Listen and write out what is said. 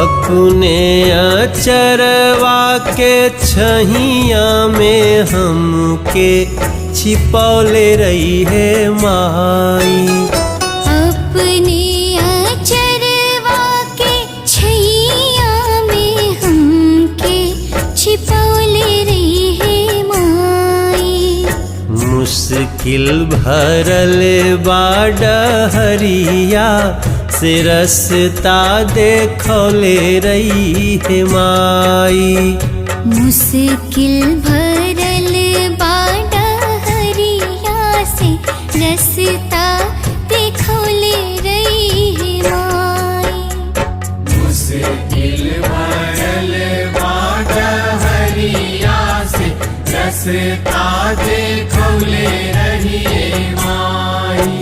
अपने अचरवा के छहिया में हमके छिपौले रही है माई। अपने अचरवा के छैया में हमके छिपौले रही है माई। मुश्किल भरल बाडहरिया से रस्ता देखौले रही है माई। मुश्किल भरल बाडहरिया से रस्ता देखौले रही है माई। मुश्किल भरल बाडहरिया से रस्ता देखौले रही है माई।